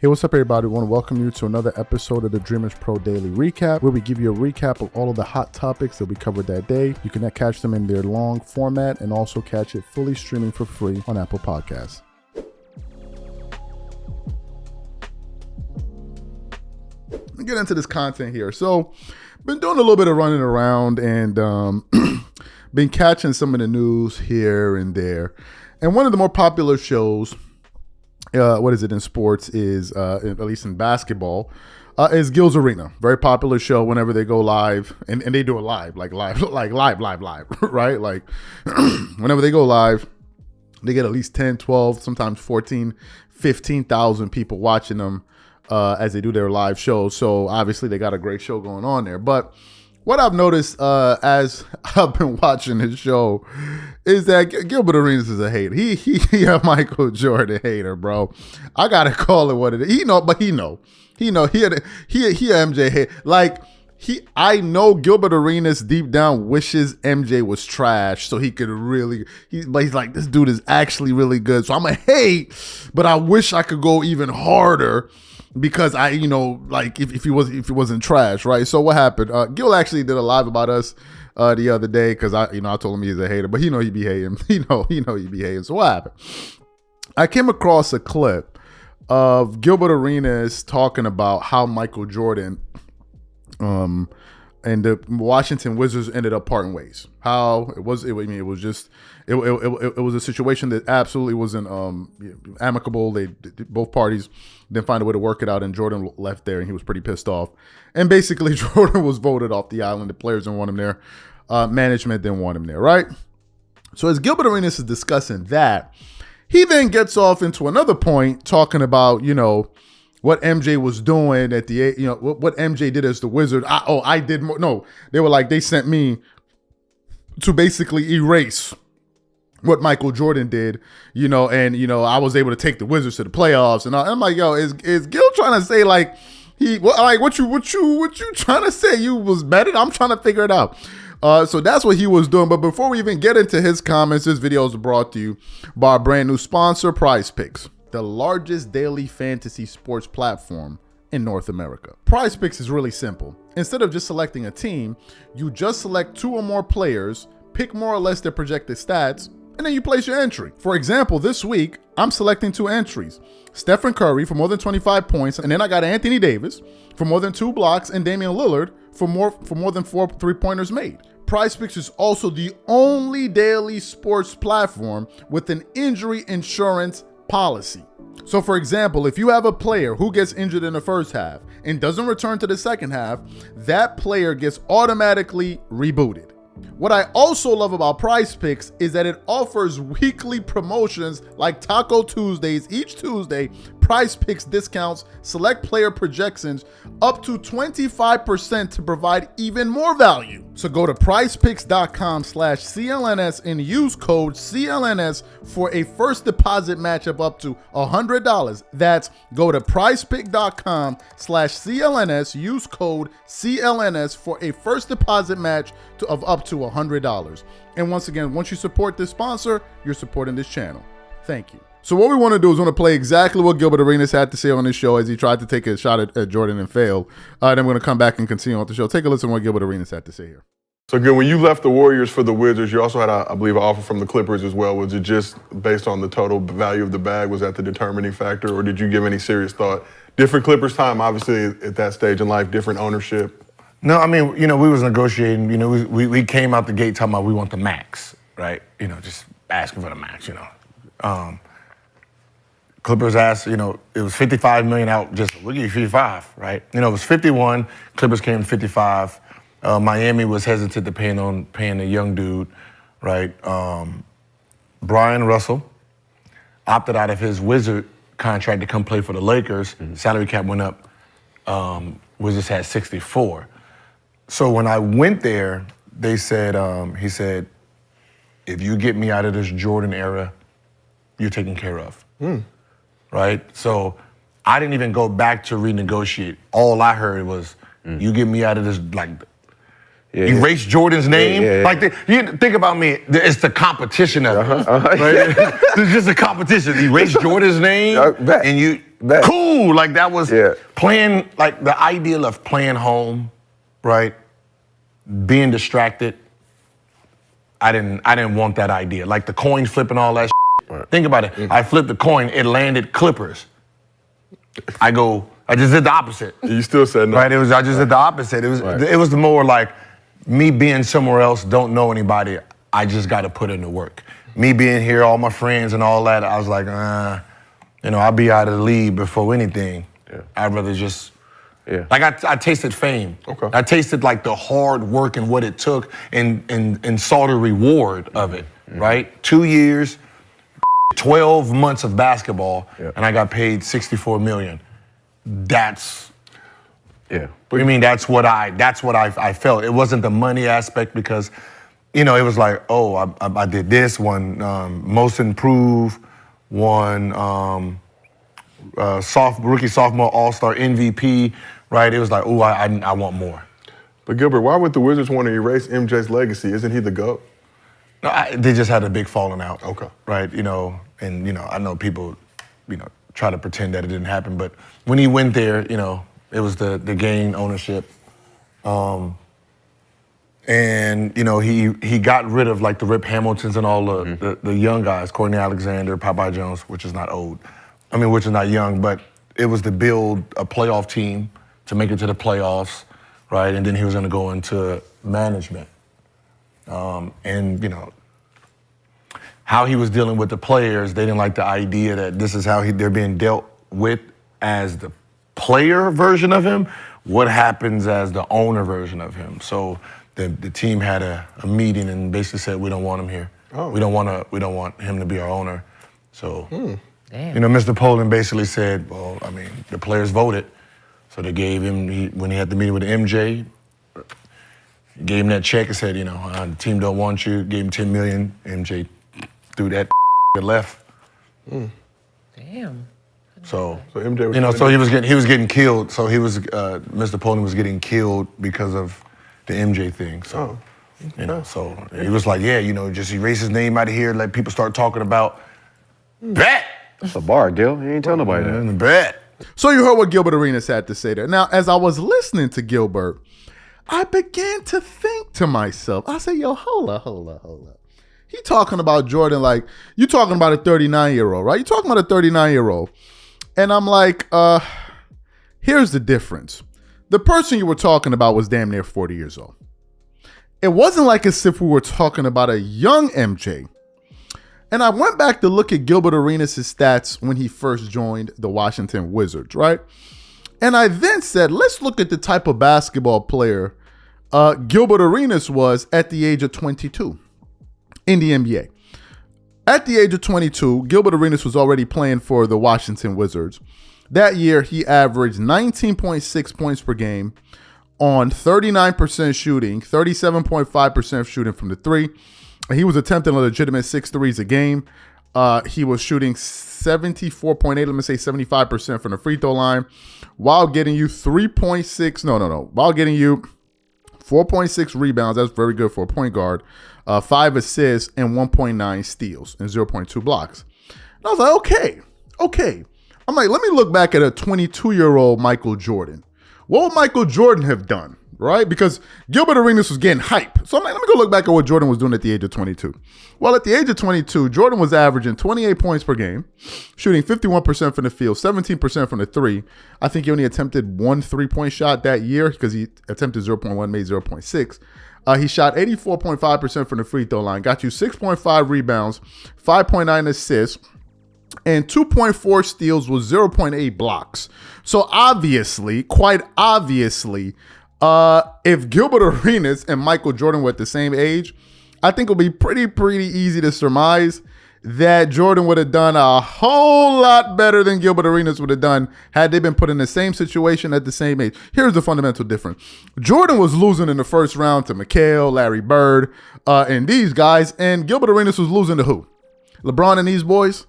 Hey, what's up, everybody? I want to welcome you to another episode of the DREAMERSPRO Daily Recap, where we give you a recap of all of the hot topics that we covered that day. You can catch them in their long format and also catch it fully streaming for free on Apple Podcasts. Let me get into this content here. So, been doing a little bit of running around and been catching some of the news here and there. And one of the more popular shows, in sports is, at least in basketball, is Gil's Arena. Very popular show whenever they go live, and they do it live, live, right? Like whenever they go live, they get at least 10, 12, sometimes 14, 15,000 people watching them as they do their live shows. So obviously they got a great show going on there. But what I've noticed as I've been watching his show is that Gilbert Arenas is a hater. He a Michael Jordan hater, bro. I gotta call it what it is. He know. He a MJ hater. I know Gilbert Arenas deep down wishes MJ was trash so he could really. But he's like, this dude is actually really good. So I'm a hate, but I wish I could go even harder. Because if he wasn't trash, right? So what happened? Gil actually did a live about us the other day because I told him he's a hater, but he be hating. He be hating. So what happened? I came across a clip of Gilbert Arenas talking about how Michael Jordan and the Washington Wizards ended up parting ways. How it was a situation that absolutely wasn't amicable. Both parties didn't find a way to work it out, and Jordan left there, and he was pretty pissed off. And basically, Jordan was voted off the island. The players didn't want him there. Management didn't want him there, right? So as Gilbert Arenas is discussing that, he then gets off into another point talking about, what MJ was doing at the, what MJ did as the Wizard. I did more. No, they were like, they sent me to basically erase what Michael Jordan did, and I was able to take the Wizards to the playoffs, and I'm like, yo, is Gil trying to say like what you trying to say? You was better? I'm trying to figure it out. So that's what he was doing. But before we even get into his comments, this video is brought to you by our brand new sponsor, PrizePicks, the largest daily fantasy sports platform in North America. PrizePicks is really simple. Instead of just selecting a team, you just select two or more players, pick more or less their projected stats, and then you place your entry. For example, this week, I'm selecting two entries. Stephen Curry for more than 25 points, and then I got Anthony Davis for more than 2 blocks, and Damian Lillard for more than 4 3-pointers made. PrizePicks is also the only daily sports platform with an injury insurance policy. So for example, if you have a player who gets injured in the first half and doesn't return to the second half, that player gets automatically rebooted. What I also love about PrizePicks is that it offers weekly promotions like Taco Tuesdays. Each Tuesday, PrizePicks discounts select player projections up to 25% to provide even more value. So go to prizepicks.com/CLNS and use code CLNS for a first deposit match of up to $100. That's go to prizepicks.com/CLNS, use code CLNS for a first deposit match of up to $100. And once again, once you support this sponsor, you're supporting this channel. Thank you. So what we want to do is want to play exactly what Gilbert Arenas had to say on this show as he tried to take a shot at Jordan and failed. Then we're going to come back and continue on the show. Take a listen to what Gilbert Arenas had to say here. So Gil, when you left the Warriors for the Wizards, you also had, I believe, an offer from the Clippers as well. Was it just based on the total value of the bag? Was that the determining factor, or did you give any serious thought? Different Clippers time, obviously, at that stage in life, different ownership. No, I mean, we was negotiating. We came out the gate talking about we want the max, right? Just asking for the max. Clippers asked, it was $55 million out. Just we'll give you 55, right? It was 51. Clippers came to 55. Miami was hesitant to paying the young dude, right? Brian Russell opted out of his Wizard contract to come play for the Lakers. Mm-hmm. Salary cap went up. Wizards had 64. So when I went there, they said, he said, if you get me out of this Jordan era, you're taken care of. Right? So I didn't even go back to renegotiate. All I heard was, you get me out of this, erase Jordan's name. You think about me, it's the competition of it. Right? It's just a competition. Erase Jordan's name, and cool. Like that was Yeah. playing, like the ideal of playing home, right? Being distracted. I didn't want that idea. Like the coin flip and all that shit. Right. Think about it. I flipped the coin, it landed Clippers. I just did the opposite. You still said no. Right? I just did the opposite. It was more like me being somewhere else, don't know anybody, I just got to put in the work. Me being here, all my friends and all that, I was like, I'll be out of the league before anything. Yeah. I'd rather just, Yeah. like I tasted fame. Okay. I tasted like the hard work and what it took and saw the reward of it, right? 2 years, 12 months of basketball, and I got paid $64 million. That's, Yeah. I mean, that's what I felt. It wasn't the money aspect because, it was like, oh, I did this one, most improved, one rookie, sophomore, all-star MVP, right? It was like, oh, I want more. But Gilbert, why would the Wizards want to erase MJ's legacy? Isn't he the GOAT? No, they just had a big falling out. Okay. Right, and I know people, try to pretend that it didn't happen, but when he went there, it was the game ownership. And he got rid of like the Rip Hamiltons and all the young guys, Courtney Alexander, Popeye Jones, which is not old. Which is not young, but it was to build a playoff team to make it to the playoffs, right? And then he was going to go into management. How he was dealing with the players, they didn't like the idea that this is how they're being dealt with as the player version of him. What happens as the owner version of him? So the team had a meeting and basically said, we don't want him here. Oh. We don't want him to be our owner. So, Damn. Mr. Poland basically said, well, the players voted. So they gave him, when he had the meeting with MJ, gave him that check and said, the team don't want you, gave him $10 million. MJ threw that and left. Damn. So So MJ was so he was getting killed. So he was Mr. Poland was getting killed because of the MJ thing. So so he was like, just erase his name out of here, let people start talking about bet. That's a bar, Gil. You ain't tell nobody that. Bet. So you heard what Gilbert Arenas had to say there. Now, as I was listening to Gilbert, I began to think to myself, I said, yo, hold up. He talking about Jordan like, you talking about a 39-year-old, right? You talking about a 39-year-old. And I'm like, here's the difference. The person you were talking about was damn near 40 years old. It wasn't like as if we were talking about a young MJ. And I went back to look at Gilbert Arenas' stats when he first joined the Washington Wizards, right? And I then said, let's look at the type of basketball player Gilbert Arenas was at the age of 22 in the NBA. At the age of 22, Gilbert Arenas was already playing for the Washington Wizards. That year, he averaged 19.6 points per game on 39% shooting, 37.5% shooting from the three. He was attempting a legitimate 6 threes a game. He was shooting 75% from the free throw line while getting you 4.6 rebounds. That's very good for a point guard. 5 assists and 1.9 steals and 0.2 blocks. And I was like, okay. I'm like, let me look back at a 22-year-old Michael Jordan. What would Michael Jordan have done, right? Because Gilbert Arenas was getting hype. So I'm like, let me go look back at what Jordan was doing at the age of 22. Well, at the age of 22, Jordan was averaging 28 points per game, shooting 51% from the field, 17% from the three. I think he only attempted one three-point shot that year because he attempted 0.1, made 0.6. He shot 84.5% from the free throw line, got you 6.5 rebounds, 5.9 assists, and 2.4 steals with 0.8 blocks. So quite obviously, if Gilbert Arenas and Michael Jordan were at the same age, I think it would be pretty easy to surmise that Jordan would have done a whole lot better than Gilbert Arenas would have done had they been put in the same situation at the same age. Here's the fundamental difference. Jordan was losing in the first round to McHale, Larry Bird, and these guys, and Gilbert Arenas was losing to who? LeBron and these boys?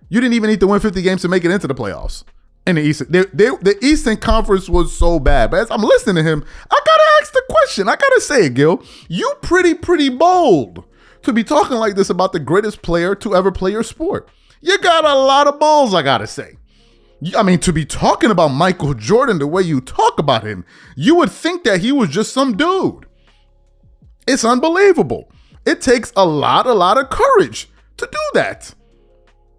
You didn't even need to win 50 games to make it into the playoffs. In the Eastern, the Eastern Conference was so bad. But as I'm listening to him, I gotta ask the question. I gotta say it, Gil. You pretty bold to be talking like this about the greatest player to ever play your sport. You got a lot of balls, I gotta say. I mean, to be talking about Michael Jordan the way you talk about him, you would think that he was just some dude. It's unbelievable. It takes a lot of courage to do that.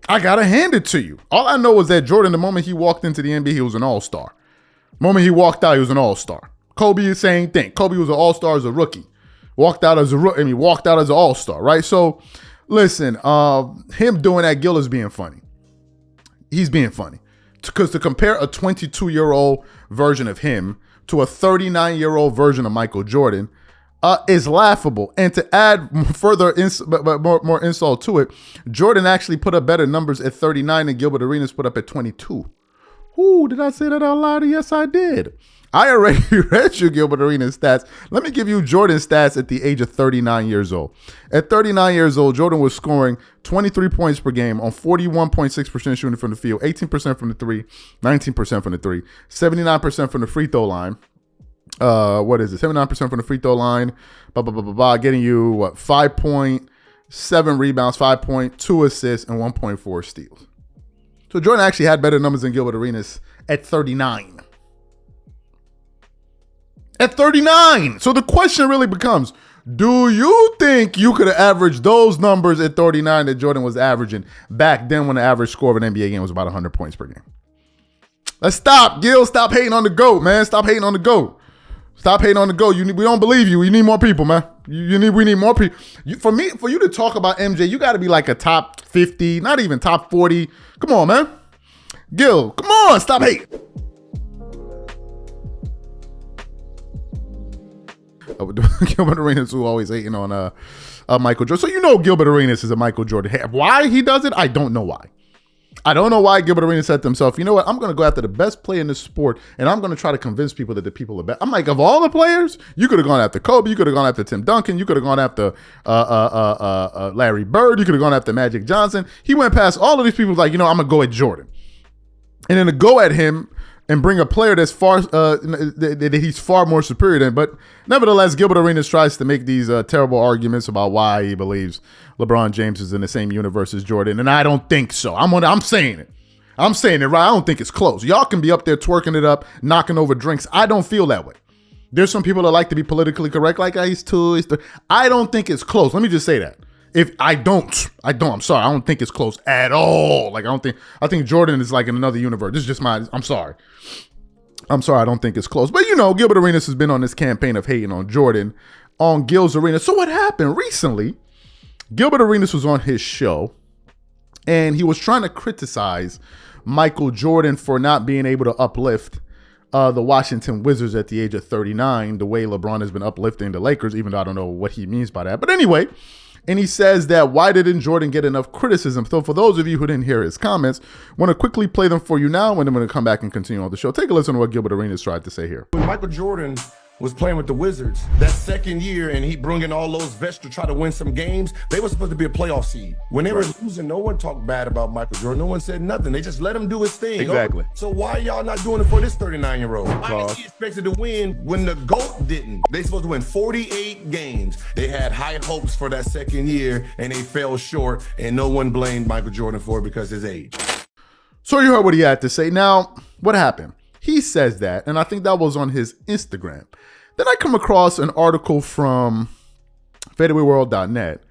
I gotta hand it to you. All I know is that Jordan, the moment he walked into the NBA, he was an all-star. The moment he walked out, he was an all-star. Kobe, the same thing. Kobe was an all-star as a rookie. Walked out as a rookie. I mean, walked out as an all-star, right? So, listen, him doing that, Gil, is being funny. He's being funny. Because to compare a 22-year-old version of him to a 39-year-old version of Michael Jordan is laughable. And to add further more insult to it, Jordan actually put up better numbers at 39 than Gilbert Arenas put up at 22. Ooh, did I say that out loud? Yes, I did. I already read you Gilbert Arenas' stats. Let me give you Jordan's stats at the age of 39 years old. At 39 years old, Jordan was scoring 23 points per game on 41.6% shooting from the field, 18% from the three, 19% from the three, 79% from the free throw line. 79% from the free throw line, getting you 5.7 rebounds, 5.2 assists, and 1.4 steals. So Jordan actually had better numbers than Gilbert Arenas at 39. At 39. So the question really becomes, do you think you could have averaged those numbers at 39 that Jordan was averaging back then when the average score of an NBA game was about 100 points per game? Let's stop, Gil. Stop hating on the GOAT, man. Stop hating on the GOAT. Stop hating on the GOAT. We don't believe you. We need more people, man. We need more people. For you to talk about MJ, you got to be like a top 50, not even top 40. Come on, man. Gil, come on. Stop hating. Gilbert Arenas, who always hating on Michael Jordan. So you know Gilbert Arenas is a Michael Jordan. Why he does it, I don't know why. I don't know why Gilbert Arenas said to himself, you know what, I'm going to go after the best player in this sport, and I'm going to try to convince people that the people are better. I'm like, of all the players, you could have gone after Kobe, you could have gone after Tim Duncan, you could have gone after Larry Bird, you could have gone after Magic Johnson. He went past all of these people like, you know, I'm going to go at Jordan. And then to go at him and bring a player that's far that he's far more superior than. But nevertheless, Gilbert Arenas tries to make these terrible arguments about why he believes LeBron James is in the same universe as Jordan, and I don't think so. I'm saying it. I'm saying it right. I don't think it's close. Y'all can be up there twerking it up, knocking over drinks. I don't feel that way. There's some people that like to be politically correct, like he's two. I don't think it's close. Let me just say that. I'm sorry. I don't think it's close at all. I think Jordan is like in another universe. This is just I'm sorry. I don't think it's close. But, you know, Gilbert Arenas has been on this campaign of hating on Jordan on Gil's Arena. So what happened recently? Gilbert Arenas was on his show and he was trying to criticize Michael Jordan for not being able to uplift the Washington Wizards at the age of 39, the way LeBron has been uplifting the Lakers, even though I don't know what he means by that. But anyway, and he says that why didn't Jordan get enough criticism? So for those of you who didn't hear his comments, I want to quickly play them for you now, and I'm going to come back and continue on the show. Take a listen to what Gilbert Arenas tried to say here. When Michael Jordan was playing with the Wizards that second year and he brought in all those vets to try to win some games, they were supposed to be a playoff seed. When they were losing, no one talked bad about Michael Jordan. No one said nothing. They just let him do his thing. Exactly. So why y'all not doing it for this 39-year-old? Why is he expected to win when the GOAT didn't? They supposed to win 48 games. They had high hopes for that second year and they fell short, and no one blamed Michael Jordan for it because of his age. So you heard what he had to say. Now, what happened? He says that, and I think that was on his Instagram. Then I come across an article from fadeawayworld.net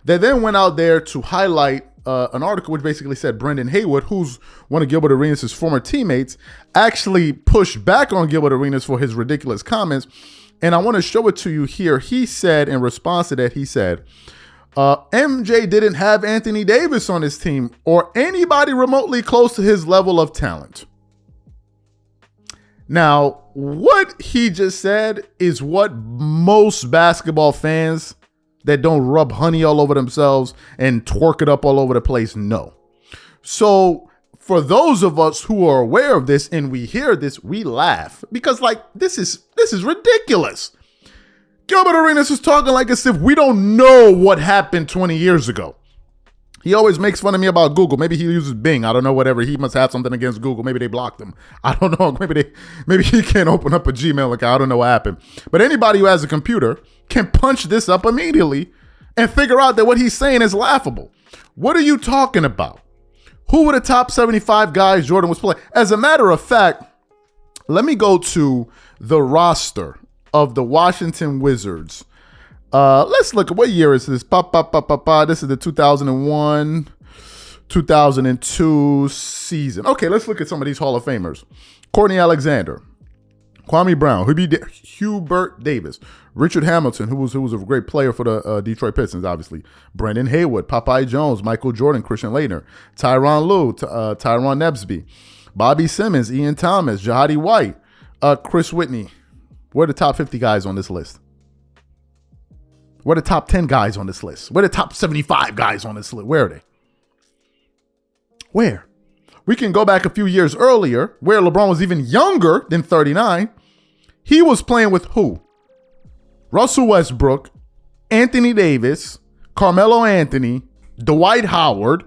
that then went out there to highlight an article which basically said Brendan Haywood, who's one of Gilbert Arenas' former teammates, actually pushed back on Gilbert Arenas for his ridiculous comments. And I want to show it to you here. He said, in response to that, he said, MJ didn't have Anthony Davis on his team or anybody remotely close to his level of talent. Now, what he just said is what most basketball fans that don't rub honey all over themselves and twerk it up all over the place know. So for those of us who are aware of this and we hear this, we laugh because like, this is ridiculous. Gilbert Arenas is talking like as if we don't know what happened 20 years ago. He always makes fun of me about Google. Maybe he uses Bing. I don't know, whatever. He must have something against Google. Maybe they blocked him. I don't know. Maybe he can't open up a Gmail account. I don't know what happened. But anybody who has a computer can punch this up immediately and figure out that what he's saying is laughable. What are you talking about? Who were the top 75 guys Jordan was playing? As a matter of fact, let me go to the roster of the Washington Wizards. Let's look at what year is this? This is the 2001, 2002 season. Okay, let's look at some of these Hall of Famers. Courtney Alexander, Kwame Brown, Hubert Davis, Richard Hamilton, who was a great player for the Detroit Pistons, obviously. Brendan Haywood, Popeye Jones, Michael Jordan, Christian Laettner, Tyronn Lue, Tyron Nebsby, Bobby Simmons, Ian Thomas, Jahadi White, Chris Whitney. Where are the top 50 guys on this list? Where are the top 10 guys on this list? Where are the top 75 guys on this list? Where are they? Where? We can go back a few years earlier where LeBron was even younger than 39. He was playing with who? Russell Westbrook, Anthony Davis, Carmelo Anthony, Dwight Howard.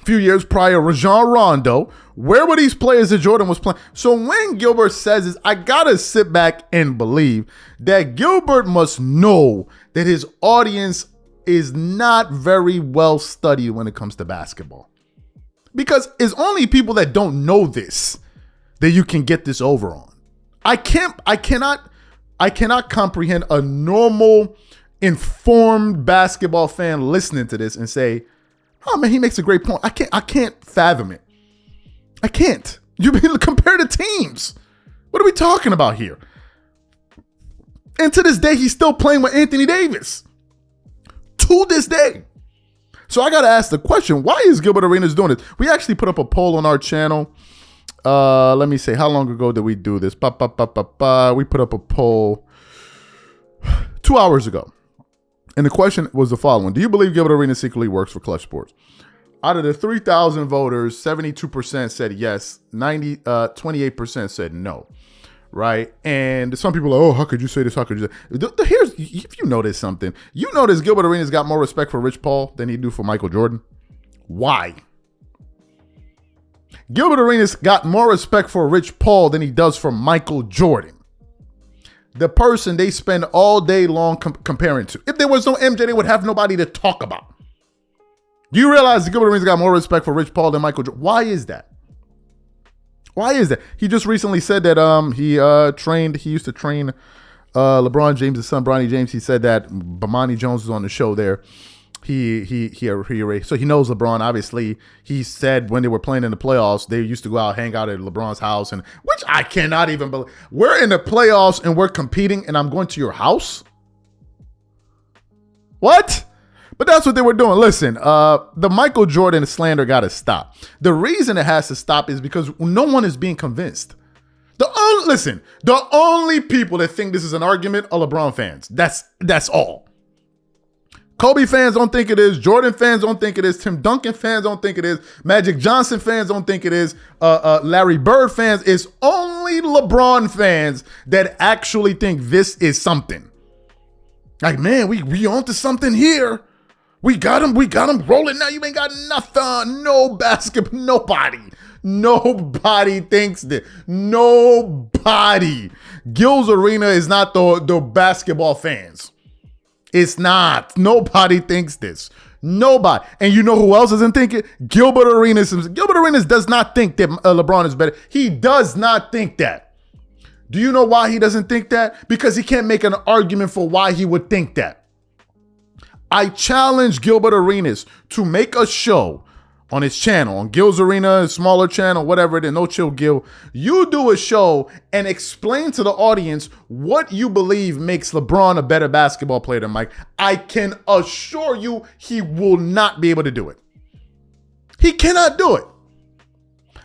A few years prior, Rajon Rondo. Where were these players that Jordan was playing? So when Gilbert says this, I gotta sit back and believe that Gilbert must know that his audience is not very well studied when it comes to basketball. Because it's only people that don't know this that you can get this over on. I cannot comprehend a normal, informed basketball fan listening to this and say, oh man, he makes a great point. I can't fathom it. I can't. You compare the teams. What are we talking about here? And to this day, he's still playing with Anthony Davis. To this day. So I got to ask the question, why is Gilbert Arenas doing this? We actually put up a poll on our channel. Let me say, how long ago did we do this? We put up a poll 2 hours ago. And the question was the following. Do you believe Gilbert Arenas secretly works for Clutch Sports? Out of the 3,000 voters, 72% said yes. 28% said no. Right? And some people are, oh, how could you say this? How could you say this? Here's, if you notice something, you notice Gilbert Arenas got more respect for Rich Paul than he do for Michael Jordan. Why? Gilbert Arenas got more respect for Rich Paul than he does for Michael Jordan. The person they spend all day long comparing to. If there was no MJ, they would have nobody to talk about. Do you realize Gilbert Arenas got more respect for Rich Paul than Michael Jordan? Why is that? Why is that? He just recently said that he used to train LeBron James' son, Bronny James. He said that Bomani Jones was on the show there. So he knows LeBron. Obviously, he said when they were playing in the playoffs, they used to go out, hang out at LeBron's house, and which I cannot even believe. We're in the playoffs and we're competing, and I'm going to your house? What? But that's what they were doing. Listen, the Michael Jordan slander got to stop. The reason it has to stop is because no one is being convinced. The only people that think this is an argument are LeBron fans. That's all. Kobe fans don't think it is. Jordan fans don't think it is. Tim Duncan fans don't think it is. Magic Johnson fans don't think it is. Larry Bird fans. It's only LeBron fans that actually think this is something. Like, man, we onto something here. We got him rolling now. You ain't got nothing. No basketball. Nobody thinks that. Nobody. Gil's Arena is not the basketball fans. It's not. Nobody thinks this. Nobody. And you know who else isn't thinking? Gilbert Arenas. Gilbert Arenas does not think that LeBron is better. He does not think that. Do you know why he doesn't think that? Because he can't make an argument for why he would think that. I challenge Gilbert Arenas to make a show on his channel, on Gil's Arena, his smaller channel, whatever it is, No Chill Gil. You do a show and explain to the audience what you believe makes LeBron a better basketball player than Mike. I can assure you he will not be able to do it. He cannot do it.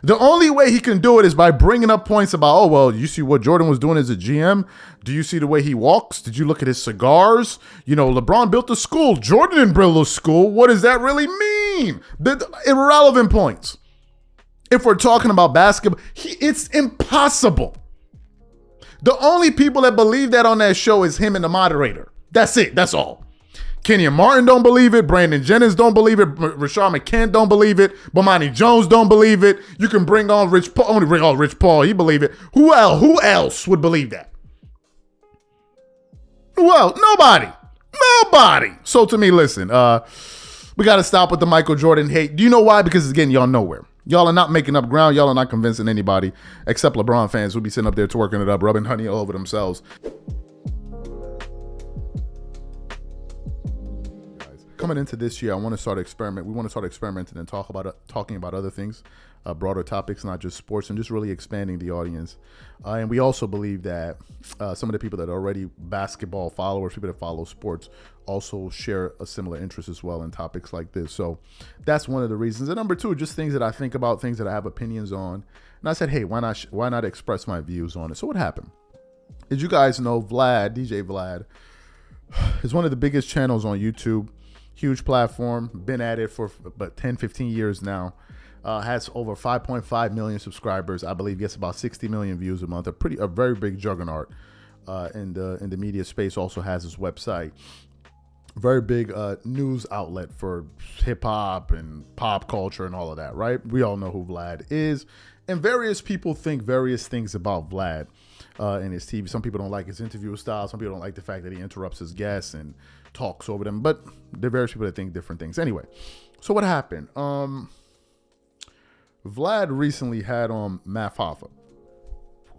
The only way he can do it is by bringing up points about, oh, well, you see what Jordan was doing as a GM? Do you see the way he walks? Did you look at his cigars? You know, LeBron built a school. Jordan didn't build a school. What does that really mean? The irrelevant points. If we're talking about basketball, it's impossible. The only people that believe that on that show is him and the moderator. That's it. That's all. Kenyon Martin don't believe it. Brandon Jennings don't believe it. Rashad McCann don't believe it. Bomani Jones don't believe it. You can bring on Rich Paul. Only bring on Rich Paul. He believe it. Who else would believe that? Well, nobody. So to me, listen. We got to stop with the Michael Jordan hate. Do you know why? Because again, y'all nowhere. Y'all are not making up ground. Y'all are not convincing anybody except LeBron fans who be sitting up there twerking it up, rubbing honey all over themselves. Coming into this year, we want to start experimenting and talking about other things, broader topics, not just sports, and just really expanding the audience. And we also believe that some of the people that are already basketball followers, people that follow sports, also share a similar interest as well in topics like this. So that's one of the reasons. And number two, just things that I think about, things that I have opinions on. And I said, hey, why not express my views on it? So what happened? As you guys know, DJ Vlad, is one of the biggest channels on YouTube. Huge platform, been at it for about 10, 15 years now. Has over 5.5 million subscribers. I believe gets about 60 million views a month. A very big juggernaut in the media space. Also has his website. Very big news outlet for hip hop and pop culture and all of that, right? We all know who Vlad is. And various people think various things about Vlad and his TV. Some people don't like his interview style. Some people don't like the fact that he interrupts his guests and talks over them. But there are various people that think different things. Anyway, so what happened? Vlad recently had on Matt Hoffa,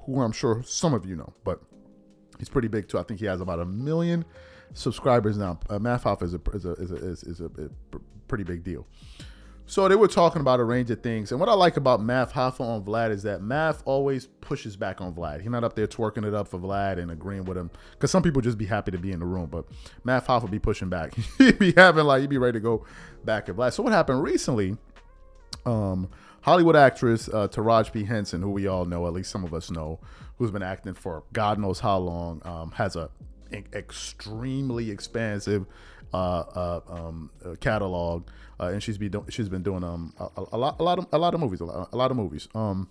who I'm sure some of you know, but he's pretty big too. I think he has about 1 million subscribers now. Matt Hoffa is a pretty big deal. So they were talking about a range of things. And what I like about Math Hoffa on Vlad is that Math always pushes back on Vlad. He's not up there twerking it up for Vlad and agreeing with him. Because some people just be happy to be in the room. But Math Hoffa be pushing back. He'd be ready to go back at Vlad. So what happened recently, Hollywood actress Taraji P. Henson, who we all know, at least some of us know, who's been acting for God knows how long, has a extremely expansive catalog, and she's been doing a lot of movies. One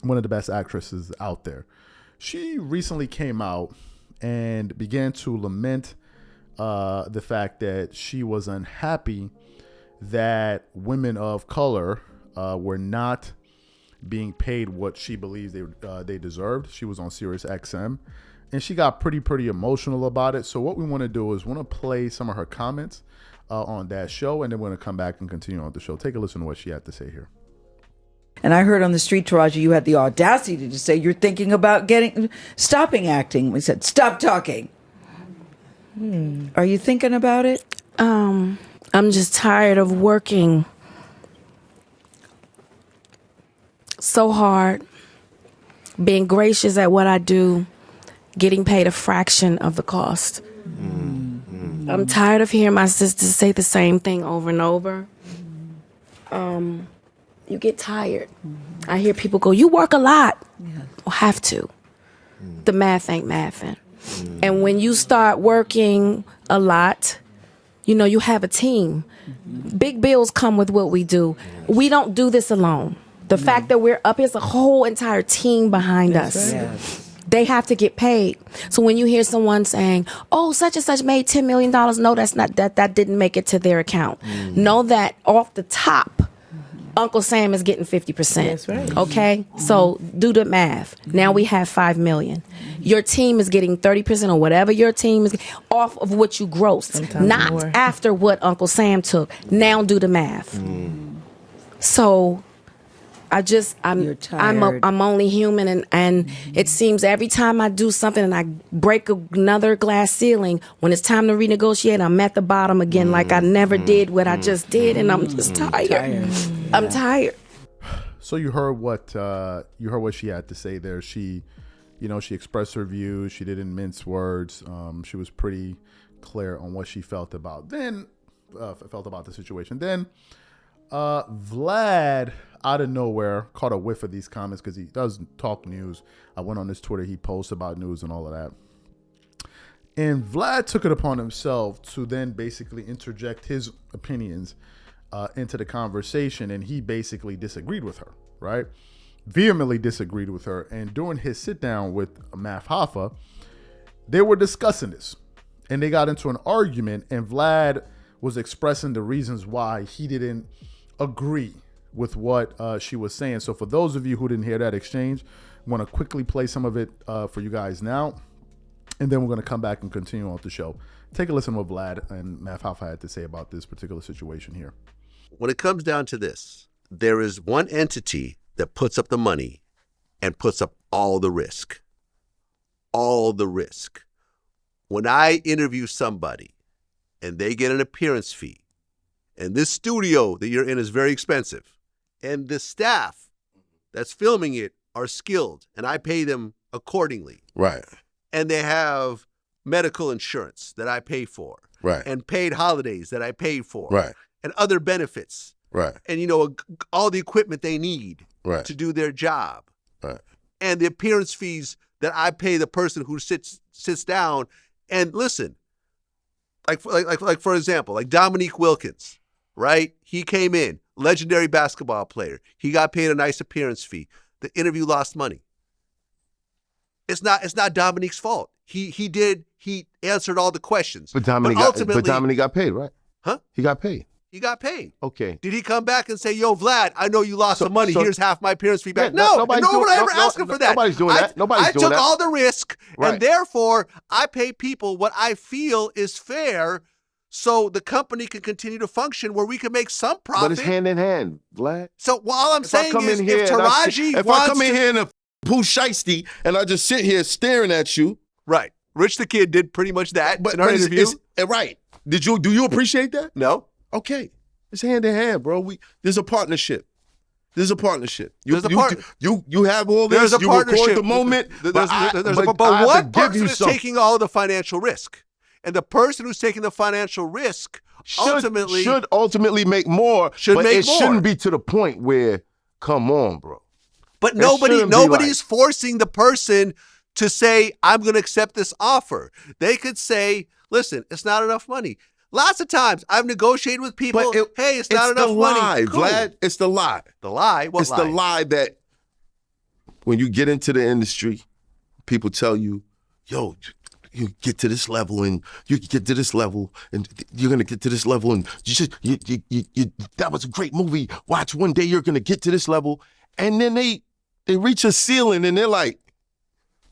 of the best actresses out there. She recently came out and began to lament the fact that she was unhappy that women of color were not being paid what she believes they deserved. She was on Sirius XM. And she got pretty emotional about it. So what we want to do is want to play some of her comments on that show, and then we're going to come back and continue on the show. Take a listen to what she had to say here. And I heard on the street, Taraji, you had the audacity to say you're thinking about stopping acting. We said, stop talking. Are you thinking about it? I'm just tired of working so hard, being gracious at what I do, getting paid a fraction of the cost. I'm tired of hearing my sisters say the same thing over and over. You get tired. I hear people go, you work a lot. Well, have to. The math ain't mathing. And when you start working a lot, you have a team. Big bills come with what we do. We don't do this alone. The fact that we're up, there's a whole entire team behind us. Right. They have to get paid. So when you hear someone saying, oh, such and such made $10 million, no, that's not that didn't make it to their account. Know that off the top, Uncle Sam is getting 50%. That's right. Okay? So do the math. Now we have $5 million. Your team is getting 30% or whatever your team is off of what you grossed. Sometimes not more. After what Uncle Sam took. Now do the math. So I'm only human, and it seems every time I do something and I break another glass ceiling, when it's time to renegotiate, I'm at the bottom again, like I never did what I just did, and I'm just tired. I'm tired. So you heard what she had to say there. She expressed her views. She didn't mince words. She was pretty clear on what she felt about the situation. Then Vlad, out of nowhere, caught a whiff of these comments because he does talk news. I went on his Twitter. He posts about news and all of that. And Vlad took it upon himself to then basically interject his opinions into the conversation. And he basically disagreed with her, right? Vehemently disagreed with her. And during his sit down with Math Hoffa, they were discussing this. And they got into an argument. And Vlad was expressing the reasons why he didn't agree with what she was saying. So for those of you who didn't hear that exchange, I want to quickly play some of it for you guys now. And then we're going to come back and continue on with the show. Take a listen to what Vlad and Matt Hoffa had to say about this particular situation here. When it comes down to this, there is one entity that puts up the money and puts up all the risk. All the risk. When I interview somebody and they get an appearance fee, and this studio that you're in is very expensive, and the staff that's filming it are skilled, and I pay them accordingly. Right. And they have medical insurance that I pay for. Right. And paid holidays that I pay for. Right. And other benefits. Right. And, all the equipment they need Right. to do their job. Right. And the appearance fees that I pay the person who sits down. And listen, like for example, like Dominique Wilkins, right? He came in, legendary basketball player. He got paid a nice appearance fee. The interview lost money. It's not Dominique's fault. He answered all the questions. But Dominique got paid, right? Huh? He got paid. He got paid. Okay. Did he come back and say, "Yo, Vlad, I know you lost some money. Here's half my appearance fee back"? Yeah, no, nobody's no one doing- ever asked him for that. Nobody's doing that. Nobody's doing I took that. all the risk, Right. and therefore I pay people what I feel is fair, so the company can continue to function where we can make some profit. But it's hand in hand, Vlad. So all I'm saying is, if Taraji if wants I come in to, here in a poo shiesty and I just sit here staring at you, right? Rich the Kid did pretty much that in our interview. Right. Do you appreciate that? No. Okay. It's hand in hand, bro. There's a partnership. There's a partnership. You have all this. There's a you partnership. record the moment. But I one have to give person you is something. taking all the financial risk, and the person who's taking the financial risk should ultimately make more. But it shouldn't be to the point where, come on, bro. But It shouldn't be nobody's like- forcing the person to say, "I'm going to accept this offer." They could say, "Listen, it's not enough money." Lots of times I've negotiated with people, "Hey, it's not enough money." Cool. Vlad. It's the lie. The lie? What it's lie? the lie that when you get into the industry, people tell you, "Yo, you get to this level and you get to this level and you're gonna get to this level and you that was a great movie. Watch, one day you're gonna get to this level," and then they reach a ceiling and they're like,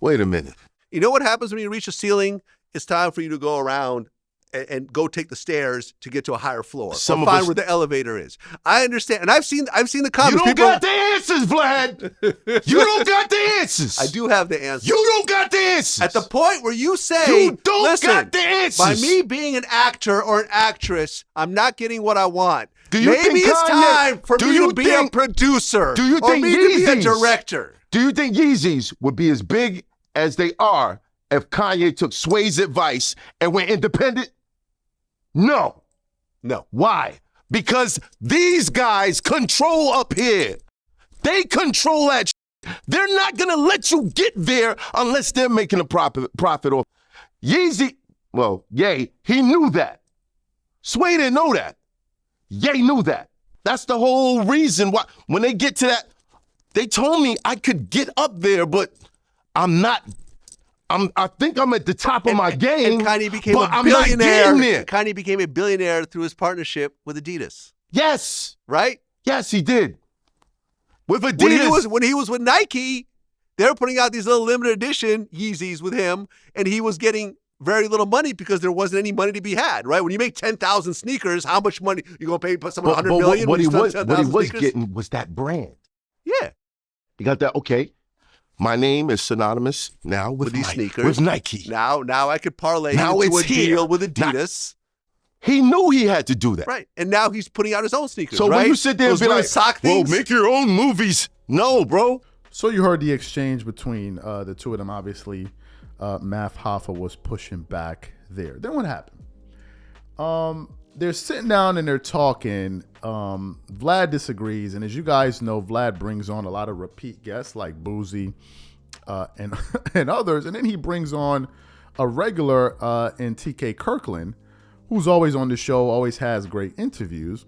"Wait a minute." You know what happens when you reach a ceiling? It's time for you to go around and go take the stairs to get to a higher floor. Or find where the elevator is. I understand. And I've seen the comments. You don't got the answers, Vlad. You don't got the answers. I do have the answers. You don't got the answers. At the point where you say, you don't "Listen, got the answers." By me being an actor or an actress, I'm not getting what I want. Do you Maybe think it's Kanye- time for do me you to be a think- producer. Do you or think me to be a Yeezys- director? Do you think Yeezys would be as big as they are if Kanye took Sway's advice and went independent? No. No. Why? Because these guys control up here. They control that shit. They're not going to let you get there unless they're making a profit off. Yeezy, Ye, he knew that. Sway didn't know that. Ye knew that. That's the whole reason why when they get to that, they told me I could get up there, but I'm not. I think I'm at the top of my game. And Kanye became but a I'm not billionaire. getting there. Kanye became a billionaire through his partnership with Adidas. Yes. Right? Yes, he did. With Adidas. When he was with Nike, they were putting out these little limited edition Yeezys with him, and he was getting very little money because there wasn't any money to be had, right? When you make 10,000 sneakers, how much money you gonna pay someone $100 million? What he was sneakers? getting was that brand. Yeah. You got that? Okay. My name is synonymous now with these sneakers. With Nike. Now I could parlay Now into a it's here. deal with Adidas. He knew he had to do that. Right. And now he's putting out his own sneakers, So right? when you sit there and be like, "Well, make your own movies." No, bro. So you heard the exchange between the two of them. Obviously, Matt Hoffa was pushing back there. Then what happened? They're sitting down and they're talking. Vlad disagrees, and as you guys know, Vlad brings on a lot of repeat guests like Boozy and and others, and then he brings on a regular in TK Kirkland, who's always on the show, always has great interviews.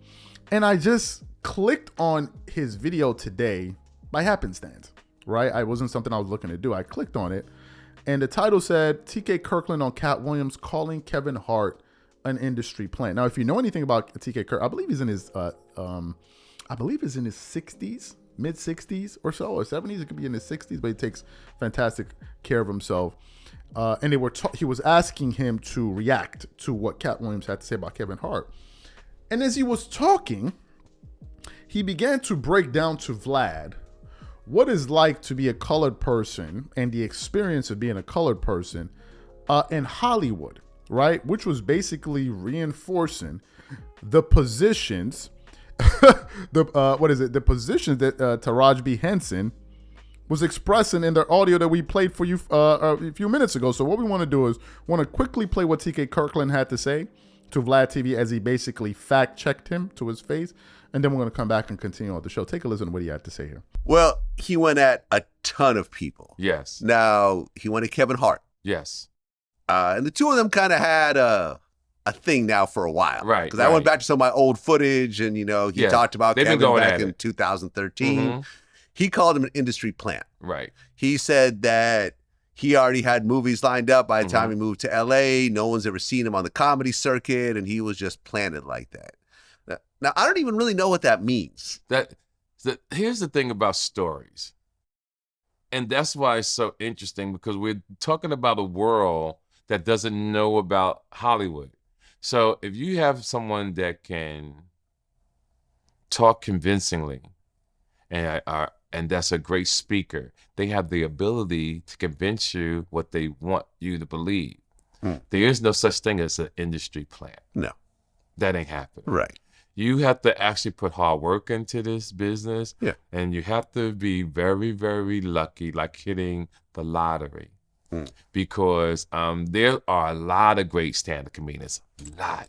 And I just clicked on his video today by happenstance, right? It wasn't something I was looking to do. I clicked on it, and the title said, "TK Kirkland on Cat Williams calling Kevin Hart an industry plant." Now, if you know anything about TK Kirk, I believe he's in his 60s, mid 60s or so, or 70s. It could be in his 60s, but he takes fantastic care of himself. And he was asking him to react to what Cat Williams had to say about Kevin Hart. And as he was talking, he began to break down to Vlad what it's like to be a colored person and the experience of being a colored person in Hollywood, right? Which was basically reinforcing the positions, the positions that Taraji Henson was expressing in the audio that we played for you a few minutes ago. So what we want to do is quickly play what TK Kirkland had to say to Vladtv as he basically fact-checked him to his face. And then we're going to come back and continue on the show. Take a listen to what he had to say here. Well, he went at a ton of people. Yes. Now, he went at Kevin Hart. Yes. And the two of them kind of had a thing now for a while. Right. Because I went back to some of my old footage and, he talked about They've been Kevin going back at in it. 2013. Mm-hmm. He called him an industry plant. Right. He said that he already had movies lined up by the time he moved to LA. No one's ever seen him on the comedy circuit, and he was just planted like that. Now, I don't even really know what that means. Here's the thing about stories. And that's why it's so interesting, because we're talking about a world that doesn't know about Hollywood. So if you have someone that can talk convincingly, and that's a great speaker, they have the ability to convince you what they want you to believe. There is no such thing as an industry plant. No. That ain't happening. Right. You have to actually put hard work into this business. Yeah. And you have to be very, very lucky, like hitting the lottery. Because there are a lot of great stand-up comedians, a lot,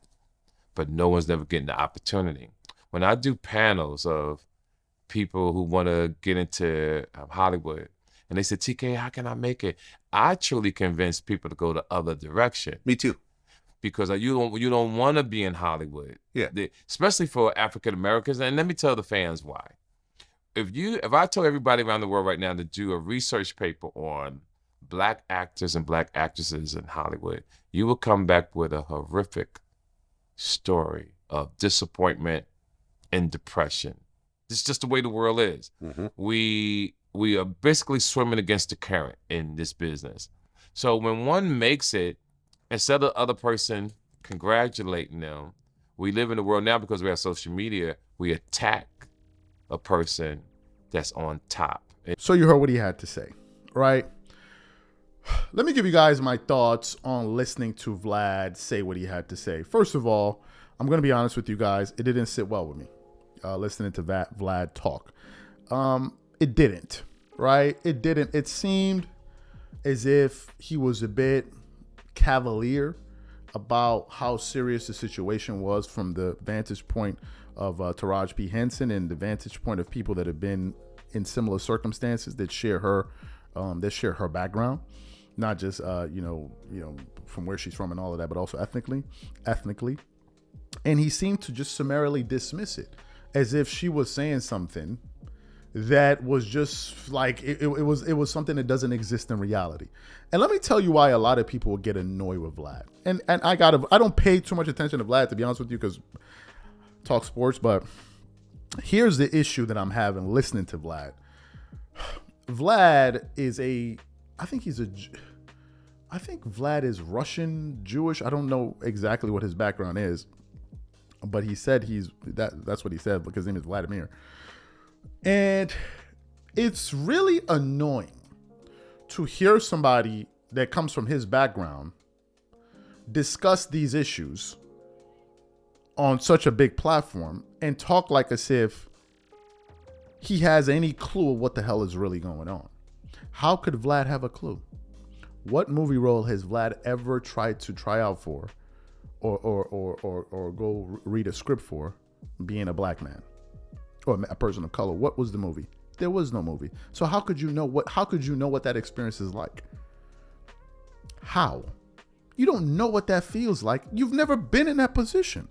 but no one's never getting the opportunity. When I do panels of people who want to get into Hollywood, and they say, TK, how can I make it? I truly convince people to go the other direction. Me too. Because you don't want to be in Hollywood. Yeah. Especially for African Americans. And let me tell the fans why. If I told everybody around the world right now to do a research paper on Black actors and Black actresses in Hollywood, you will come back with a horrific story of disappointment and depression. It's just the way the world is. We are basically swimming against the current in this business. So when one makes it, instead of the other person congratulating them, we live in a world now, because we have social media, we attack a person that's on top. So you heard what he had to say, right? Let me give you guys my thoughts on listening to Vlad say what he had to say. First of all, I'm going to be honest with you guys. It didn't sit well with me, listening to Vlad talk. It didn't, right? It didn't. It seemed as if he was a bit cavalier about how serious the situation was from the vantage point of Taraji P. Henson and the vantage point of people that have been in similar circumstances that share her background, not just from where she's from and all of that, but also ethnically. And he seemed to just summarily dismiss it as if she was saying something that was just like it was something that doesn't exist in reality. And let me tell you why a lot of people will get annoyed with Vlad. And I don't pay too much attention to Vlad, to be honest with you, because talk sports, but here's the issue that I'm having listening to Vlad. Vlad is I think Vlad is Russian, Jewish. I don't know exactly what his background is, but he said that's what he said, because his name is Vladimir. And it's really annoying to hear somebody that comes from his background discuss these issues on such a big platform and talk like as if he has any clue of what the hell is really going on. How could Vlad have a clue? What movie role has Vlad ever tried to try out for or go read a script for, being a black man or a person of color? What was the movie? There was no movie. So how could you know what that experience is like? How? You don't know what that feels like. You've never been in that position.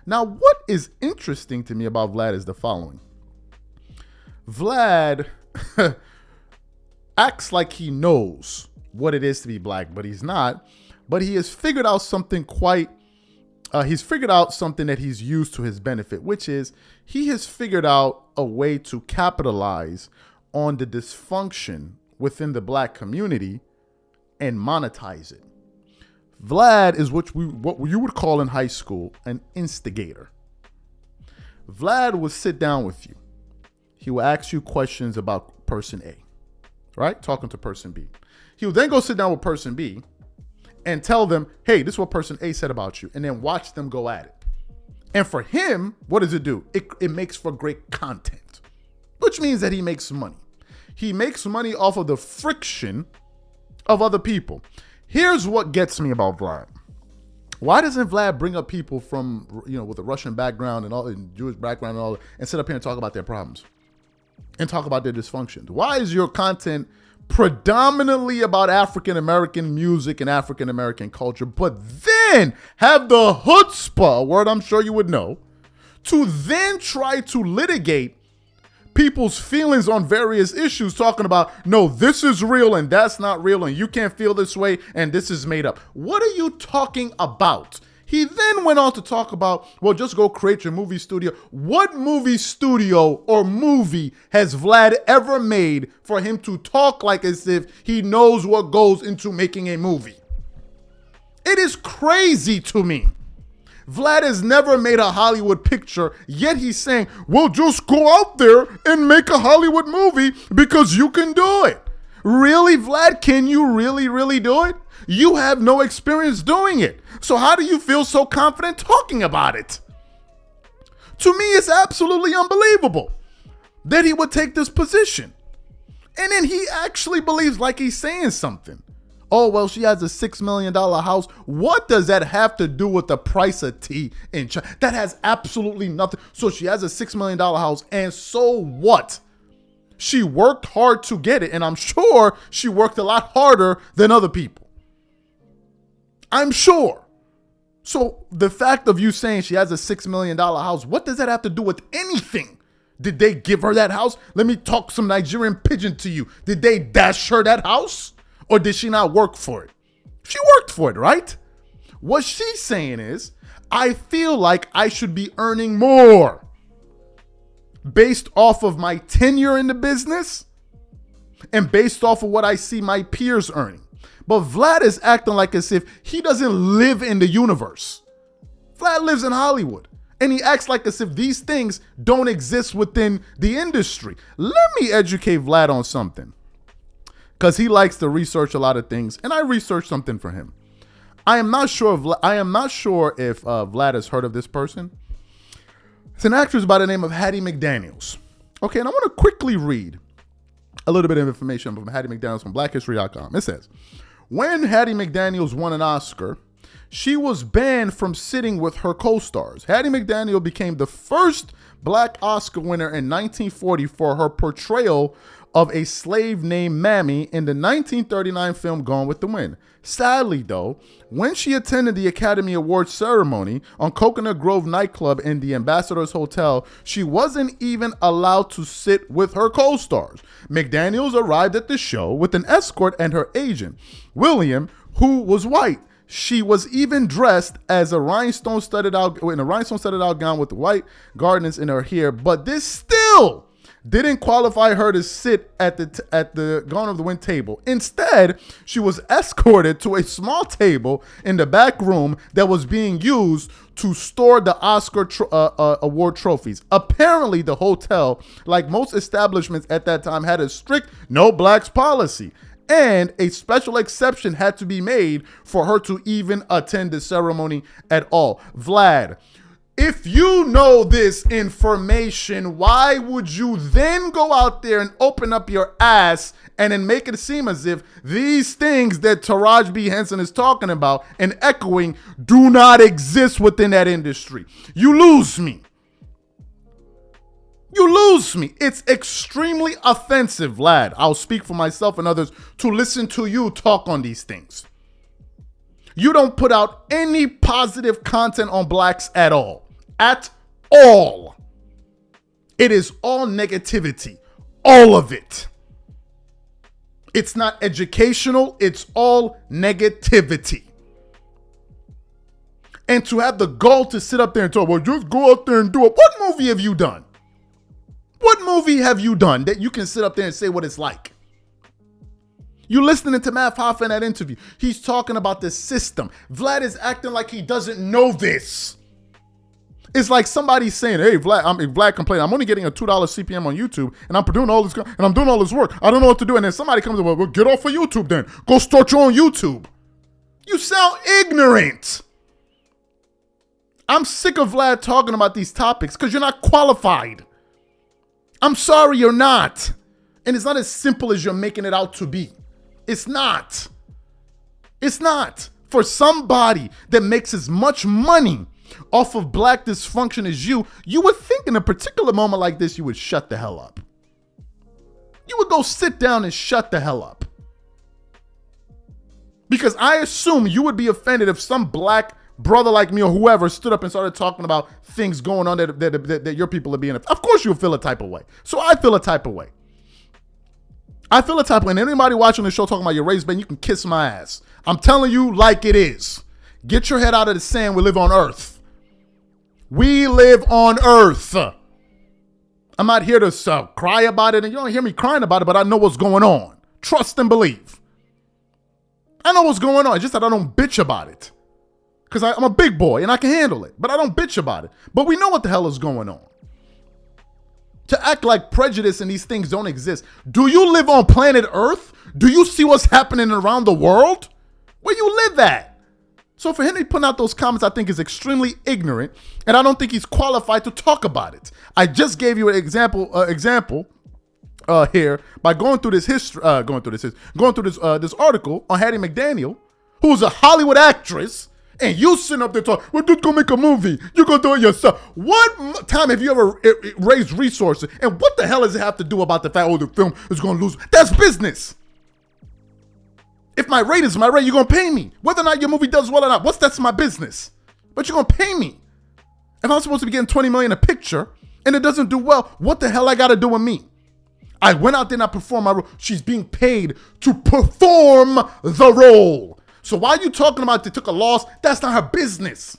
Now, what is interesting to me about Vlad is the following. Vlad acts like he knows what it is to be black, but he's not. But he has figured out something quite he's figured out something that he's used to his benefit, which is he has figured out a way to capitalize on the dysfunction within the black community and monetize it. Vlad is what you would call in high school an instigator. Vlad will sit down with you. He will ask you questions about person A, right? Talking to person B. He will then go sit down with person B and tell them, hey, this is what person A said about you, and then watch them go at it. And for him, what does it do? It makes for great content, which means that he makes money. He makes money off of the friction of other people. Here's what gets me about Vlad. Why doesn't Vlad bring up people from, with a Russian background and all, and Jewish background and all, and sit up here and talk about their problems and talk about their dysfunctions? Why is your content predominantly about African-American music and African-American culture, but then have the chutzpah, a word I'm sure you would know, to then try to litigate people's feelings on various issues, talking about, no, this is real and that's not real and you can't feel this way and this is made up. What are you talking about? He then went on to talk about, well, just go create your movie studio. What movie studio or movie has Vlad ever made for him to talk like as if he knows what goes into making a movie? It is crazy to me. Vlad has never made a Hollywood picture, yet he's saying, well, just go out there and make a Hollywood movie because you can do it. Really, Vlad? Can you really do it? You have no experience doing it. So how do you feel so confident talking about it? To me, it's absolutely unbelievable that he would take this position. And then he actually believes like he's saying something. Oh, well, she has a $6 million house. What does that have to do with the price of tea in China? That has absolutely nothing. So she has a $6 million house, and so what? She worked hard to get it, and I'm sure she worked a lot harder than other people. I'm sure. So the fact of you saying she has a $6 million house, what does that have to do with anything? Did they give her that house? Let me talk some Nigerian pidgin to you. Did they dash her that house? Or did she not work for it? She worked for it, right? What she's saying is, I feel like I should be earning more based off of my tenure in the business and based off of what I see my peers earning. But Vlad is acting like as if he doesn't live in the universe. Vlad lives in Hollywood. And he acts like as if these things don't exist within the industry. Let me educate Vlad on something, because he likes to research a lot of things, and I researched something for him. I am not sure if Vlad has heard of this person. It's an actress by the name of Hattie McDaniels. Okay, and I want to quickly read a little bit of information from Hattie McDaniels from BlackHistory.com. It says, when Hattie McDaniels won an Oscar, she was banned from sitting with her co-stars. Hattie McDaniel became the first black Oscar winner in 1940 for her portrayal of a slave named Mammy in the 1939 film Gone with the Wind. Sadly, though, when she attended the Academy Awards ceremony on Coconut Grove nightclub in the Ambassador's Hotel, she wasn't even allowed to sit with her co-stars. McDaniels arrived at the show with an escort and her agent, William, who was white. She was even dressed as a rhinestone-studded out gown with white garnets in her hair, but this still didn't qualify her to sit at the Gone of the Wind table. Instead, she was escorted to a small table in the back room that was being used to store the Oscar award trophies. Apparently, the hotel, like most establishments at that time, had a strict no blacks policy, and a special exception had to be made for her to even attend the ceremony at all. Vlad, if you know this information, why would you then go out there and open up your ass and then make it seem as if these things that Taraji B. Henson is talking about and echoing do not exist within that industry? You lose me. You lose me. It's extremely offensive, Vlad. I'll speak for myself and others to listen to you talk on these things. You don't put out any positive content on blacks at all. At all. It is all negativity. All of it. It's not educational. It's all negativity. And to have the gall to sit up there and talk, well, just go out there and do it. What movie have you done? What movie have you done that you can sit up there and say what it's like? You listening to Matt Hoffa in that interview. He's talking about the system. Vlad is acting like he doesn't know this. It's like somebody saying, hey, Vlad complaining, I'm only getting a $2 CPM on YouTube, and I'm doing all this, and I'm doing all this work. I don't know what to do. And then somebody comes up, well, get off of YouTube then. Go start your own YouTube. You sound ignorant. I'm sick of Vlad talking about these topics because you're not qualified. I'm sorry, you're not. And it's not as simple as you're making it out to be. It's not. It's not. For somebody that makes as much money off of black dysfunction as you would think in a particular moment like this, you would shut the hell up. You would go sit down and shut the hell up. Because I assume you would be offended if some black brother like me or whoever stood up and started talking about things going on that your people are being. Of course you'll feel a type of way. So I feel a type of way. I feel a type of way. And anybody watching the show talking about your race, man, you can kiss my ass. I'm telling you like it is. Get your head out of the sand. We live on Earth. We live on Earth. I'm not here to cry about it, and you don't hear me crying about it, but I know what's going on. Trust and believe. I know what's going on. It's just that I don't bitch about it. Because I'm a big boy, and I can handle it, but I don't bitch about it. But we know what the hell is going on. To act like prejudice and these things don't exist. Do you live on planet Earth? Do you see what's happening around the world? Where you live at? So for him to put out those comments, I think is extremely ignorant, and I don't think he's qualified to talk about it. I just gave you an example here by going through this history, this article on Hattie McDaniel, who's a Hollywood actress, and you sitting up there talking, we're just gonna make a movie. You're gonna do it yourself. What time have you ever raised resources? And what the hell does it have to do about the fact, the film is gonna lose? That's business. If my rate is my rate, you're gonna pay me. Whether or not your movie does well or not, that's my business. But you're gonna pay me. If I'm supposed to be getting $20 million a picture and it doesn't do well, what the hell I gotta do with me? I went out there and I performed my role. She's being paid to perform the role. So why are you talking about they took a loss? That's not her business.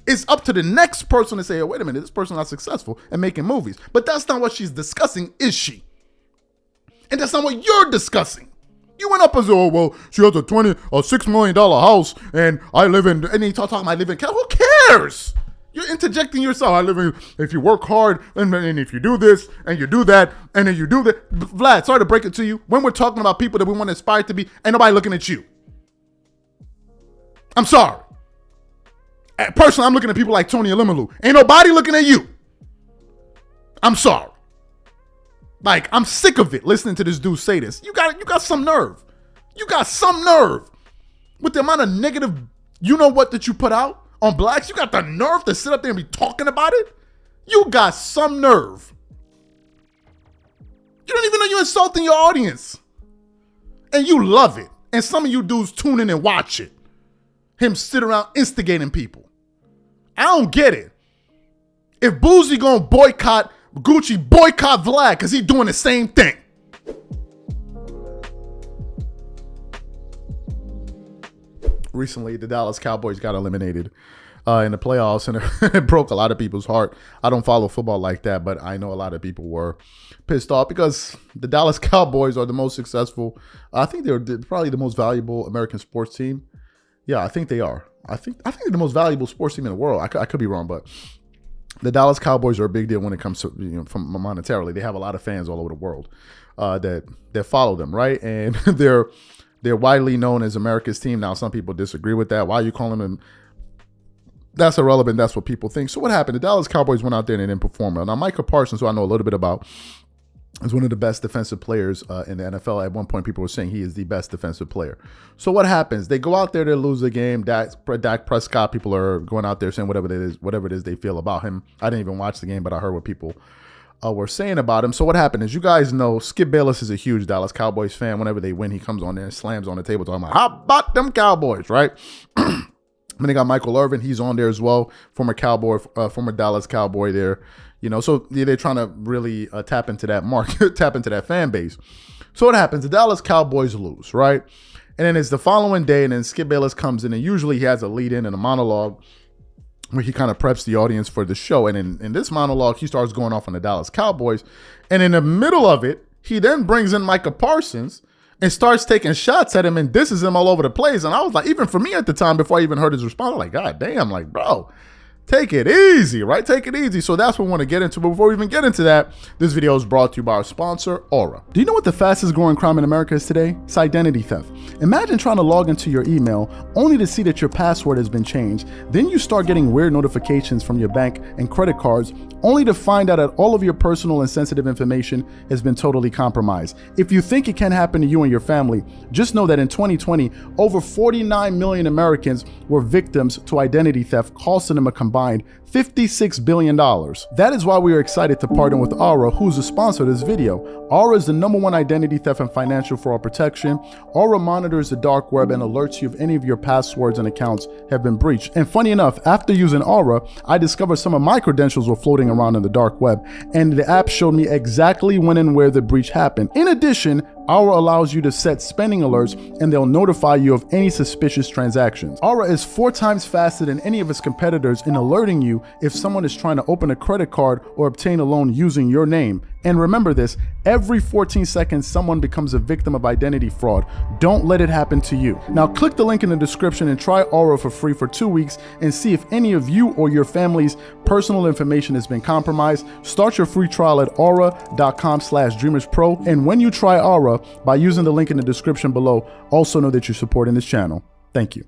It's up to the next person to say, oh, wait a minute, this person's not successful at making movies. But that's not what she's discussing, is she? And that's not what you're discussing. You went up and said, oh, well, she has a $6 million house, and I live in, and then you talking about I live in Cal. Who cares? You're interjecting yourself. I live in, if you work hard, and if you do this, and you do that, and then you do that. Vlad, sorry to break it to you. When we're talking about people that we want to aspire to be, ain't nobody looking at you. I'm sorry. Personally, I'm looking at people like Tony Alimalu. Ain't nobody looking at you. I'm sorry. Like, I'm sick of it listening to this dude say this. You got some nerve. You got some nerve. With the amount of negative, you know what, that you put out on blacks, you got the nerve to sit up there and be talking about it? You got some nerve. You don't even know you're insulting your audience. And you love it. And some of you dudes tune in and watch it. Him sit around instigating people. I don't get it. If Boozy gonna boycott Gucci, boycott Vlad, because he's doing the same thing. Recently, the Dallas Cowboys got eliminated in the playoffs, and it broke a lot of people's heart. I don't follow football like that, but I know a lot of people were pissed off because the Dallas Cowboys are the most successful. I think they're probably the most valuable American sports team. Yeah, I think they are. I think they're the most valuable sports team in the world. I could be wrong, but the Dallas Cowboys are a big deal when it comes to, from monetarily. They have a lot of fans all over the world that follow them, right? And they're widely known as America's team. Now, some people disagree with that. Why are you calling them? That's irrelevant. That's what people think. So what happened? The Dallas Cowboys went out there and they didn't perform well. Now, Micah Parsons, who I know a little bit about, is one of the best defensive players in the NFL. At one point, people were saying he is the best defensive player. So what happens? They go out there to lose the game. Dak Prescott, people are going out there saying whatever it is they feel about him. I didn't even watch the game, but I heard what people were saying about him. So what happened is, you guys know, Skip Bayless is a huge Dallas Cowboys fan. Whenever they win, he comes on there and slams on the table talking about, how about them Cowboys, right? Then they got Michael Irvin. He's on there as well. Former Dallas Cowboy there. You know, so they're trying to really tap into that market, tap into that fan base. So what happens? The Dallas Cowboys lose, right? And then it's the following day, and then Skip Bayless comes in, and usually he has a lead in and a monologue where he kind of preps the audience for the show. And in this monologue, he starts going off on the Dallas Cowboys. And in the middle of it, he then brings in Micah Parsons and starts taking shots at him and disses him all over the place. And I was like, even for me at the time, before I even heard his response, I'm like, God damn, like, bro, take it easy, right? Take it easy. So that's what we want to get into. But before we even get into that, this video is brought to you by our sponsor, Aura. Do you know what the fastest growing crime in America is today? It's identity theft. Imagine trying to log into your email only to see that your password has been changed. Then you start getting weird notifications from your bank and credit cards only to find out that all of your personal and sensitive information has been totally compromised. If you think it can happen to you and your family, just know that in 2020, over 49 million Americans were victims to identity theft, costing them a combined $56 billion. That is why we are excited to partner with Aura, who's the sponsor of this video. Aura is the #1 identity theft and financial fraud protection. Aura monitors the dark web and alerts you if any of your passwords and accounts have been breached. And funny enough, after using Aura, I discovered some of my credentials were floating around in the dark web, and the app showed me exactly when and where the breach happened. In addition, Aura allows you to set spending alerts, and they'll notify you of any suspicious transactions. Aura is 4 times faster than any of its competitors in alerting you if someone is trying to open a credit card or obtain a loan using your name. And remember this, every 14 seconds someone becomes a victim of identity fraud. Don't let it happen to you. Now click the link in the description and try Aura for free for 2 weeks and see if any of you or your family's personal information has been compromised. Start your free trial at aura.com/DreamersPro. And when you try Aura by using the link in the description below, also know that you're supporting this channel. Thank you.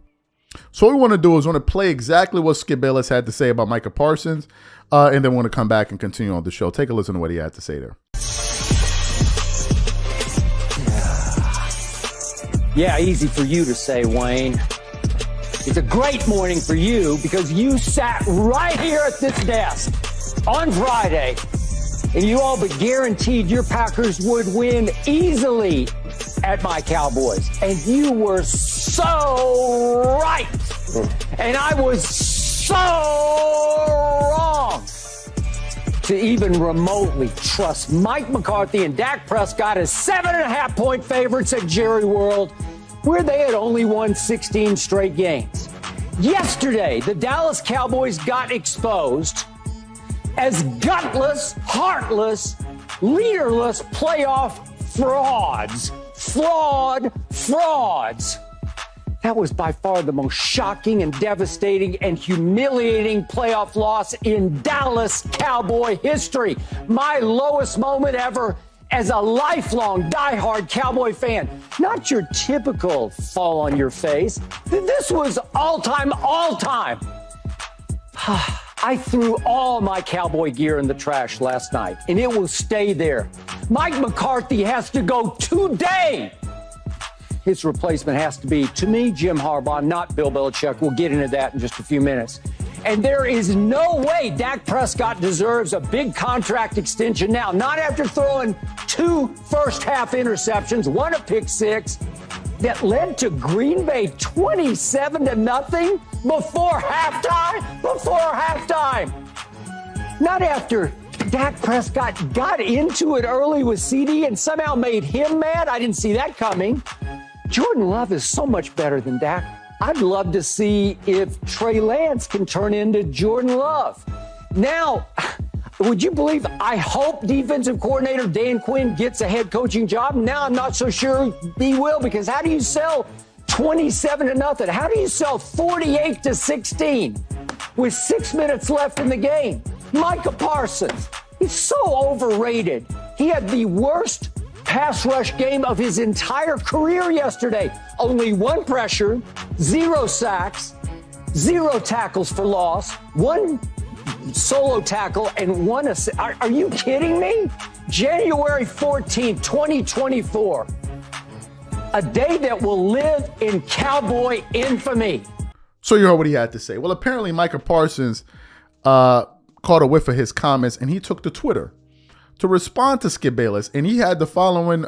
So what we want to do is want to play exactly what Skip Bayless had to say about Micah Parsons, and then want to come back and continue on the show. Take a listen to what he had to say there. Yeah, easy for you to say, Wayne. It's a great morning for you because you sat right here at this desk on Friday, and you all but guaranteed your Packers would win easily at my Cowboys. And you were so right. And I was so wrong to even remotely trust Mike McCarthy and Dak Prescott as 7.5-point favorites at Jerry World, where they had only won 16 straight games. Yesterday, the Dallas Cowboys got exposed as gutless, heartless, leaderless playoff frauds. Frauds. That was by far the most shocking and devastating and humiliating playoff loss in Dallas Cowboy history. My lowest moment ever as a lifelong diehard Cowboy fan. Not your typical fall on your face. This was all time. I threw all my Cowboy gear in the trash last night, and it will stay there. Mike McCarthy has to go today. His replacement has to be, to me, Jim Harbaugh, not Bill Belichick. We'll get into that in just a few minutes. And there is no way Dak Prescott deserves a big contract extension now, not after throwing 2 first-half interceptions, 1 a pick six, that led to Green Bay 27-0 before halftime. Not after Dak Prescott got into it early with CD and somehow made him mad. I didn't see that coming. Jordan Love is so much better than Dak. I'd love to see if Trey Lance can turn into Jordan Love. Now, would you believe, I hope defensive coordinator Dan Quinn gets a head coaching job. Now I'm not so sure he will, because how do you sell 27-0? How do you sell 48-16 with 6 minutes left in the game? Micah Parsons, he's so overrated. He had the worst pass rush game of his entire career yesterday. Only 1 pressure, 0 sacks, 0 tackles for loss, 1 solo tackle, and 1 assist. Are you kidding me? January 14, 2024. A day that will live in Cowboy infamy. So you heard what he had to say. Well, apparently Micah Parsons caught a whiff of his comments, and he took to Twitter to respond to Skip Bayless, and he had the following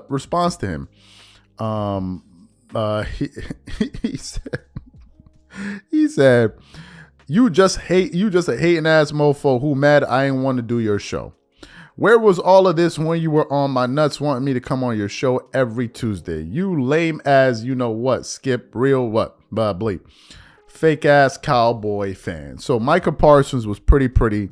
response to him. He said, you just a hating ass mofo who mad I ain't want to do your show. Where was all of this when you were on my nuts wanting me to come on your show every Tuesday? You lame as you know what, Skip, real what, bleep. Fake ass Cowboy fan. So Micah Parsons was pretty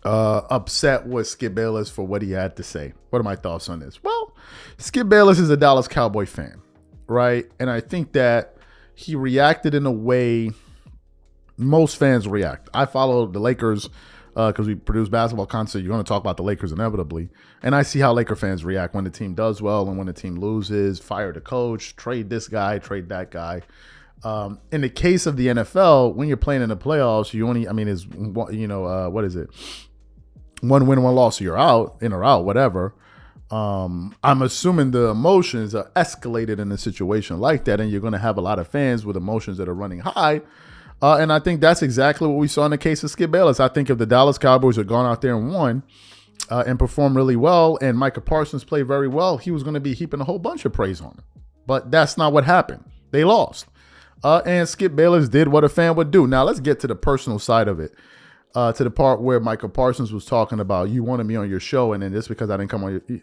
upset with Skip Bayless for what he had to say. What are my thoughts on this? Well, Skip Bayless is a Dallas Cowboy fan, right? And I think that he reacted in a way most fans react. I follow the Lakers because we produce basketball content. You're going to talk about the Lakers inevitably. And I see how Laker fans react when the team does well and when the team loses. Fire the coach, trade this guy, trade that guy. In the case of the NFL, when you're playing in the playoffs, you only, what is it? One win, one loss, so you're out, in or out, whatever. I'm assuming the emotions are escalated in a situation like that, and you're going to have a lot of fans with emotions that are running high. And I think that's exactly what we saw in the case of Skip Bayless. I think if the Dallas Cowboys had gone out there and won and performed really well, and Micah Parsons played very well, he was going to be heaping a whole bunch of praise on him. But that's not what happened. They lost. And Skip Bayless did what a fan would do. Now, let's get to the personal side of it. To the part where Micah Parsons was talking about, you wanted me on your show, and then just because I didn't come on your...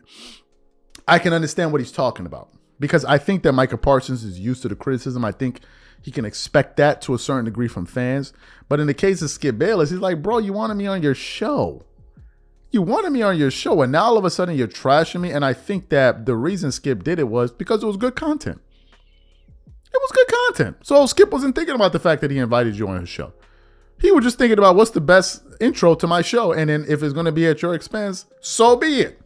I can understand what he's talking about. Because I think that Micah Parsons is used to the criticism. I think he can expect that to a certain degree from fans. But in the case of Skip Bayless, he's like, bro, you wanted me on your show. You wanted me on your show, and now all of a sudden you're trashing me. And I think that the reason Skip did it was because it was good content. It was good content. So Skip wasn't thinking about the fact that he invited you on his show. He was just thinking about what's the best intro to my show. And then if it's going to be at your expense, so be it.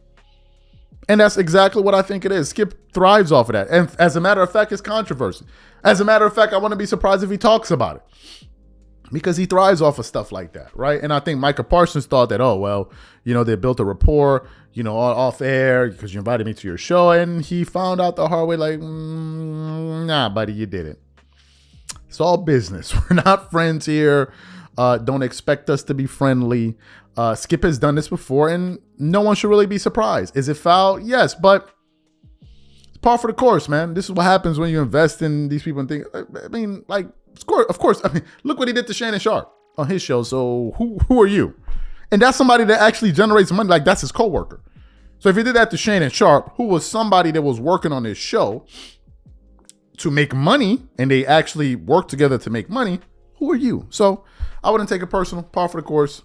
And that's exactly what I think it is. Skip thrives off of that. And as a matter of fact, it's controversy. As a matter of fact, I wouldn't be surprised if he talks about it. Because he thrives off of stuff like that, right? And I think Micah Parsons thought that, oh, well, they built a rapport, off air because you invited me to your show. And he found out the hard way, like, nah, buddy, you didn't. It's all business. We're not friends here. Don't expect us to be friendly. Skip has done this before, and no one should really be surprised. Is it foul? Yes, but it's par for the course, man. This is what happens when you invest in these people and think. I mean, of course. I mean, look what he did to Shannon Sharp on his show. So who are you? And that's somebody that actually generates money. Like, that's his coworker. So if he did that to Shannon Sharp, who was somebody that was working on his show to make money, and they actually worked together to make money, who are you? So I wouldn't take it personal. Par for the course.